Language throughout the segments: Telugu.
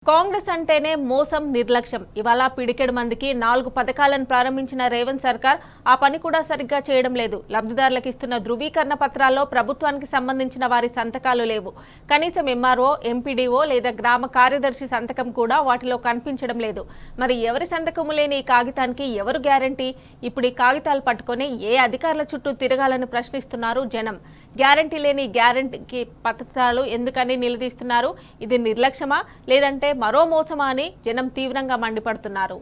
కాంగ్రెస్ అంటేనే మోసం నిర్లక్ష్యం. ఇవాళ పిడికెడు మందికి 4 పథకాలను ప్రారంభించిన రేవంత్ సర్కార్ ఆ పని కూడా సరిగ్గా చేయడం లేదు. లబ్ధిదారులకు ఇస్తున్న ధృవీకరణ పత్రాల్లో ప్రభుత్వానికి సంబంధించిన వారి సంతకాలు లేవు. కనీసం ఎంఆర్ఓ, ఎంపీడీఓ లేదా గ్రామ కార్యదర్శి సంతకం కూడా వాటిలో కనిపించడం లేదు. మరి ఎవరి సంతకము లేని ఈ కాగితానికి ఎవరు గ్యారంటీ? ఇప్పుడు ఈ కాగితాలు పట్టుకొని ఏ అధికారుల చుట్టూ తిరగాలని ప్రశ్నిస్తున్నారు జనం. గ్యారంటీ లేని గ్యారంటీ పత్రాలు ఎందుకని నిలదీస్తున్నారు? ఇది నిర్లక్ష్యమా లేదంటే మరో మోసమా అని జనం తీవ్రంగా మండిపడుతున్నారు.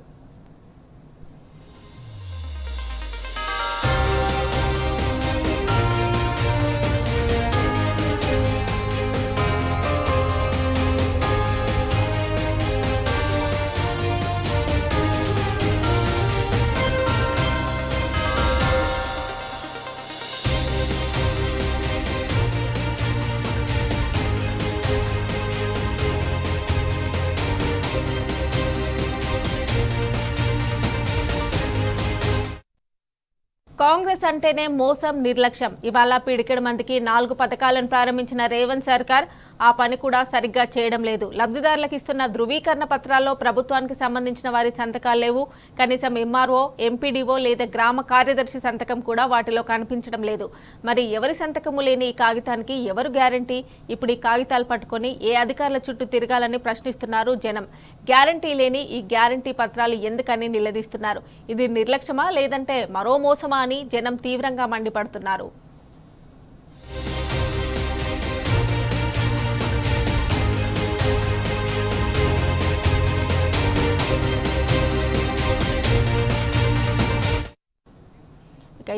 కాంగ్రెస్ అంటేనే మోసం నిర్లక్ష్యం. ఇవాళ పిడికెడు మందికి 4 పథకాలను ప్రారంభించిన రేవంత్ సర్కార్ ఆ పని కూడా సరిగ్గా చేయడం లేదు. లబ్ధిదారులకు ఇస్తున్న ధృవీకరణ పత్రాల్లో ప్రభుత్వానికి సంబంధించిన వారి సంతకాలు లేవు. కనీసం ఎంఆర్ఓ, ఎంపీడీఓ లేదా గ్రామ కార్యదర్శి సంతకం కూడా వాటిలో కనిపించడం లేదు. మరి ఎవరి సంతకము లేని ఈ కాగితానికి ఎవరు గ్యారంటీ? ఇప్పుడు ఈ కాగితాలు పట్టుకొని ఏ అధికారుల చుట్టూ తిరగాలని ప్రశ్నిస్తున్నారు జనం. గ్యారంటీ లేని ఈ గ్యారంటీ పత్రాలు ఎందుకని నిలదీస్తున్నారు? ఇది నిర్లక్ష్యమా లేదంటే మరో మోసమా అని జనం తీవ్రంగా మండిపడుతున్నారు.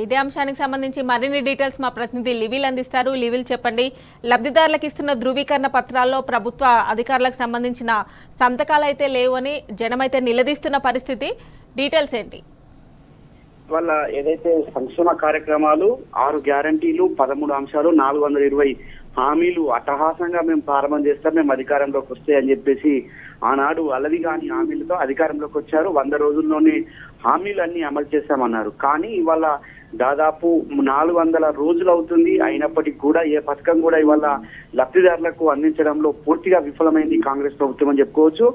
ఇదే అంశానికి సంబంధించి మరిన్ని డీటెయిల్స్ మా ప్రతినిధి లివిల్ అందిస్తారు. లివిల్, చెప్పండి. లబ్ధిదారులకు ఇస్తున్న ధృవీకరణ పత్రాల్లో ప్రభుత్వ అధికారులకు సంబంధించిన సంతకాలు అయితే లేవు అని జనమైతే నిలదీస్తున్న పరిస్థితి. డీటెయిల్స్ ఏంటి? వల్ల ఏదైతే సంక్షేమ కార్యక్రమాలు 6 గ్యారంటీలు 13 అంశాలు 420 హామీలు అట్టహాసంగా మేము ప్రారంభం చేస్తాం, మేము అధికారంలోకి వస్తే అని చెప్పేసి ఆనాడు అలవి కాని హామీలతో అధికారంలోకి వచ్చారు. 100 రోజుల్లోనే హామీలన్నీ అమలు చేస్తామన్నారు. కానీ ఇవాళ దాదాపు 400 రోజులు అవుతుంది. అయినప్పటికీ కూడా ఏ పథకం కూడా ఇవాళ లబ్ధిదారులకు అందించడంలో పూర్తిగా విఫలమైంది కాంగ్రెస్ ప్రభుత్వం అని చెప్పుకోవచ్చు.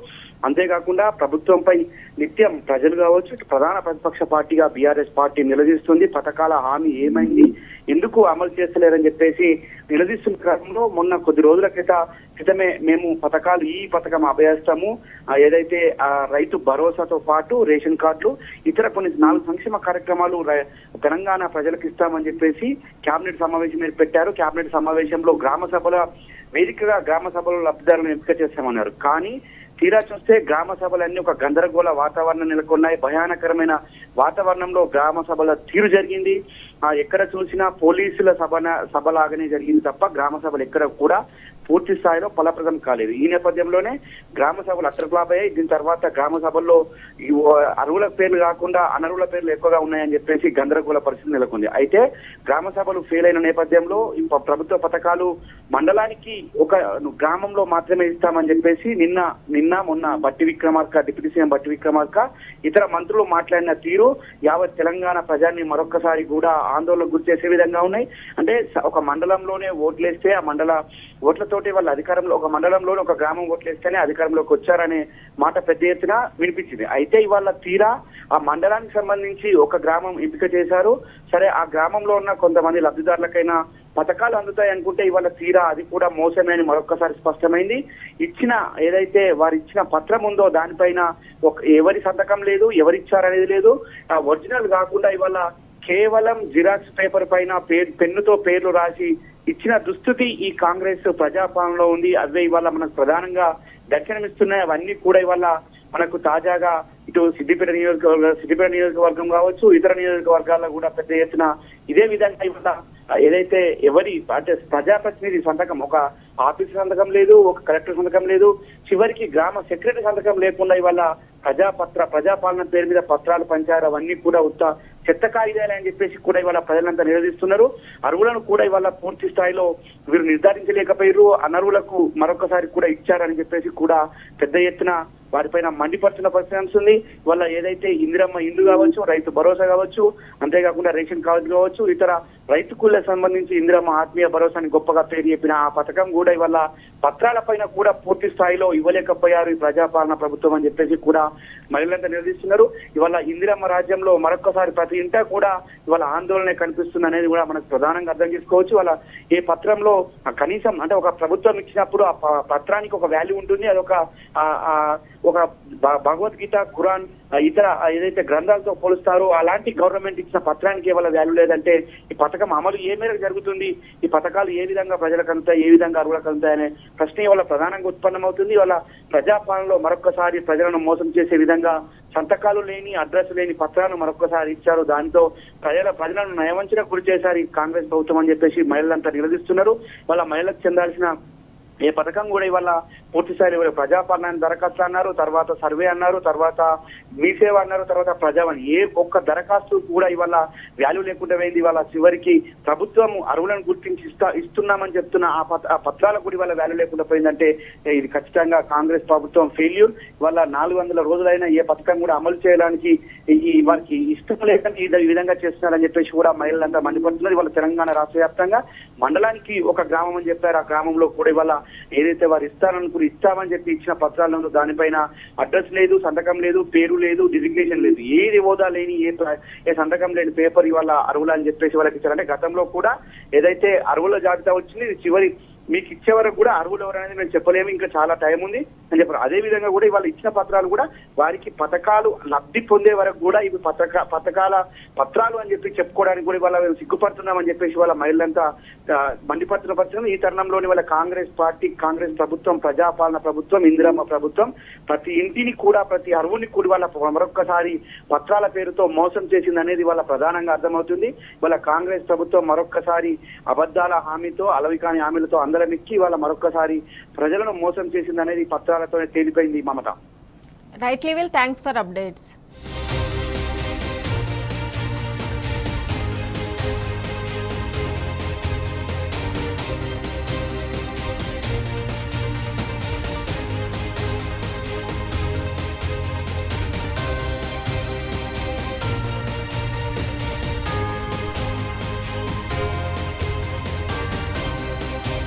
అంతేకాకుండా ప్రభుత్వంపై నిత్యం ప్రజలు కావచ్చు, ప్రధాన ప్రతిపక్ష పార్టీగా బీఆర్ఎస్ పార్టీ నిలదీస్తుంది. పథకాల హామీ ఏమైంది, ఎందుకు అమలు చేస్తలేరని చెప్పేసి నిలదీస్తున్న క్రమంలో మొన్న కొద్ది రోజుల క్రితమే మేము ఈ పథకం అభ్యస్తాము, ఏదైతే రైతు భరోసాతో పాటు రేషన్ కార్డులు, ఇతర కొన్ని 4 సంక్షేమ కార్యక్రమాలు తెలంగాణ ప్రజలకు ఇస్తామని చెప్పేసి కేబినెట్ సమావేశం పెట్టారు. కేబినెట్ సమావేశంలో గ్రామ సభల వేదికగా గ్రామ సభలో లబ్ధిదారులను ఎంపిక చేస్తామన్నారు. కానీ తీరా చూస్తే గ్రామ సభలన్నీ ఒక గందరగోళ వాతావరణం నెలకొన్నాయి. భయానకరమైన వాతావరణంలో గ్రామ సభల తీరు జరిగింది. ఎక్కడ చూసినా పోలీసుల సభలాగానే జరిగింది తప్ప గ్రామ సభలు ఎక్కడ కూడా పూర్తి స్థాయిలో ఫలప్రదం కాలేదు. ఈ నేపథ్యంలోనే గ్రామ సభలు అట్టర్ఫ్లాపయ్యాయి. దీని తర్వాత గ్రామ సభల్లో అర్హుల పేర్లు కాకుండా అనర్హుల పేర్లు ఎక్కువగా ఉన్నాయని చెప్పేసి గందరగోళ పరిస్థితి నెలకొంది. అయితే గ్రామ సభలు ఫెయిల్ అయిన నేపథ్యంలో ప్రభుత్వ పథకాలు మండలానికి ఒక గ్రామంలో మాత్రమే ఇస్తామని చెప్పేసి మొన్న బట్టి విక్రమార్క, డిప్యూటీ సీఎం బట్టి విక్రమార్క, ఇతర మంత్రులు మాట్లాడిన తీరు యావత్ తెలంగాణ ప్రజాన్ని మరొక్కసారి కూడా ఆందోళనకు గురి చేసే విధంగా ఉన్నాయి. అంటే ఒక మండలంలోనే ఓట్లేస్తే ఆ మండల ఓట్లతోటి వాళ్ళ అధికారంలో, ఒక మండలంలోనే ఒక గ్రామం ఓట్లేస్తేనే అధికారంలోకి వచ్చారనే మాట పెద్ద ఎత్తున వినిపించింది. అయితే ఇవాళ తీరా ఆ మండలానికి సంబంధించి ఒక గ్రామం ఎంపిక చేశారు. సరే, ఆ గ్రామంలో ఉన్న కొంతమంది లబ్ధిదారులకైనా పథకాలు అందుతాయి అనుకుంటే ఇవాళ తీరా అది కూడా మోసమే అని మరొక్కసారి స్పష్టమైంది. ఏదైతే వారు ఇచ్చిన పత్రం ఉందో దానిపైన ఎవరి సంతకం లేదు, ఎవరిచ్చారనేది లేదు. ఒరిజినల్ కాకుండా ఇవాళ కేవలం జిరాక్స్ పేపర్ పైన పెన్నుతో పేర్లు రాసి ఇచ్చిన దుస్థితి ఈ కాంగ్రెస్ ప్రజాపాలనలో ఉంది. అవే ఇవాళ మనకు ప్రధానంగా దర్శనమిస్తున్నాయి. అవన్నీ కూడా ఇవాళ మనకు తాజాగా ఇటు సిద్దిపేట నియోజకవర్గం కావచ్చు, ఇతర నియోజకవర్గాల్లో కూడా పెద్ద ఎత్తున ఇదే విధంగా ఇవాళ ఏదైతే అంటే ప్రజాప్రతినిధి సంతకం, ఒక ఆఫీసర్ సంతకం లేదు, ఒక కలెక్టర్ సంతకం లేదు, చివరికి గ్రామ సెక్రటరీ సంతకం లేకుండా ఇవాళ ప్రజాపాలన పేరు మీద పత్రాలు పంచారు. అవన్నీ కూడా చెత్త కాగితాలు అని చెప్పేసి కూడా ఇవాళ ప్రజలంతా నిలదీస్తున్నారు. అర్హులను కూడా ఇవాళ పూర్తి స్థాయిలో వీరు నిర్ధారించలేకపోయారు, అనర్హులకు మరొకసారి కూడా ఇచ్చారని చెప్పేసి కూడా పెద్ద ఎత్తున వారిపైన మండిపడుతున్న పరిస్థితి ఉంది. వాళ్ళ ఏదైతే ఇందిరమ్మ ఇండ్లు కావచ్చు, రైతు భరోసా కావచ్చు, అంతేకాకుండా రేషన్ కార్డు కావచ్చు, ఇతర రైతు కూలీలకు సంబంధించి ఇందిరమ్మ ఆత్మీయ భరోసాని గొప్పగా పేరు చెప్పిన ఆ పథకం కూడా ఇవాళ పత్రాల పైన కూడా పూర్తి స్థాయిలో ఇవ్వలేకపోయారు ఈ ప్రజాపాలన ప్రభుత్వం అని చెప్పేసి కూడా మహిళలంతా నిలదీస్తున్నారు. ఇవాళ ఇందిరమ్మ రాజ్యంలో మరొక్కసారి ప్రతి ఇంటా కూడా ఇవాళ ఆందోళన కనిపిస్తుంది అనేది కూడా మనకు ప్రధానంగా అర్థం చేసుకోవచ్చు. వాళ్ళ ఏ పత్రంలో కనీసం అంటే ఒక ప్రభుత్వం ఇచ్చినప్పుడు ఆ పత్రానికి ఒక వాల్యూ ఉంటుంది. అదొక ఒక భగవద్గీత, ఖురాన్, ఇతర ఏదైతే గ్రంథాలతో పోలుస్తారో అలాంటి గవర్నమెంట్ ఇచ్చిన పత్రానికి ఇవాళ వాల్యూ లేదంటే ఈ పథకం అమలు ఏ మేరకు జరుగుతుంది, ఈ పథకాలు ఏ విధంగా ప్రజలకు అందుతాయి, ఏ విధంగా అర్హులకు అందుతాయనే ప్రశ్న ఇవాళ ప్రధానంగా ఉత్పన్నమవుతుంది. ఇవాళ ప్రజాపాలనలో మరొక్కసారి ప్రజలను మోసం చేసే విధంగా సంతకాలు లేని, అడ్రస్ లేని పత్రాలను మరొక్కసారి ఇచ్చారు. దాంతో ప్రజలను నయవంచనకు గురి చేశారు ఈ కాంగ్రెస్ ప్రభుత్వం అని చెప్పేసి మహిళలంతా నిలదీస్తున్నారు. వాళ్ళ మహిళలకు చెందాల్సిన ఏ పథకం కూడా ఇవాళ పూర్తి స్థాయి ప్రజాపాలన దరఖాస్తు అన్నారు, తర్వాత సర్వే అన్నారు, తర్వాత మీ సేవ అన్నారు, తర్వాత ప్రజావాణి, ఏ ఒక్క దరఖాస్తు కూడా ఇవాళ వాల్యూ లేకుండా పోయింది. ఇవాళ చివరికి ప్రభుత్వం అర్హులను గుర్తించి ఇస్తున్నామని చెప్తున్న ఆ పత్రాలకు కూడా ఇవాళ వాల్యూ లేకుండా పోయిందంటే ఇది ఖచ్చితంగా కాంగ్రెస్ ప్రభుత్వం ఫెయిల్యూర్. ఇవాళ 400 రోజులైనా ఏ పథకం కూడా అమలు చేయడానికి వారికి ఇష్టం లేక ఈ విధంగా చేస్తున్నారని చెప్పేసి కూడా మహిళలంతా మండిపడుతున్నారు. ఇవాళ తెలంగాణ రాష్ట్ర వ్యాప్తంగా మండలానికి ఒక గ్రామం అని చెప్పారు. ఆ గ్రామంలో కూడా ఇవాళ ఏదైతే వారు ఇస్తామని చెప్పి ఇచ్చిన పత్రాలను దానిపైన అడ్రస్ లేదు, సంతకం లేదు, పేరు లేదు, డిజిగ్నేషన్ లేదు, ఏది హోదా లేని ఏ సంతకం లేని పేపర్ ఇవాళ అర్హులు అని చెప్పేసి వాళ్ళకి ఇచ్చారంటే గతంలో కూడా ఏదైతే అర్హుల జాబితా వచ్చింది చివరి మీకు ఇచ్చే వరకు కూడా అర్హులు ఎవరనేది మేము చెప్పలేము, ఇంకా చాలా టైం ఉంది అని చెప్పారు. అదే విధంగా కూడా ఇవాళ ఇచ్చిన పత్రాలు కూడా వారికి పథకాలు లబ్ధి పొందే వరకు కూడా ఇవి పథకాల పత్రాలు అని చెప్పి చెప్పుకోవడానికి కూడా ఇవాళ మేము సిగ్గుపడుతున్నామని చెప్పేసి వాళ్ళ మహిళలంతా మండిపడుతున్న పరిస్థితి. ఈ తరుణంలోని వాళ్ళ కాంగ్రెస్ పార్టీ, కాంగ్రెస్ ప్రభుత్వం, ప్రజాపాలన ప్రభుత్వం, ఇందిరమ్మ ప్రభుత్వం ప్రతి ఇంటిని కూడా, ప్రతి అర్హుని కూడా వాళ్ళ మరొక్కసారి పత్రాల పేరుతో మోసం చేసింది అనేది వాళ్ళ ప్రధానంగా అర్థమవుతుంది. వాళ్ళ కాంగ్రెస్ ప్రభుత్వం మరొక్కసారి అబద్ధాల హామీతో, అలవికాని హామీలతో అందరమిక్కి వాళ్ళ మరొక్కసారి ప్రజలను మోసం చేసింది అనేది పత్రాలతోనే తేలిపోయింది. Mamata. Right level, thanks for updates.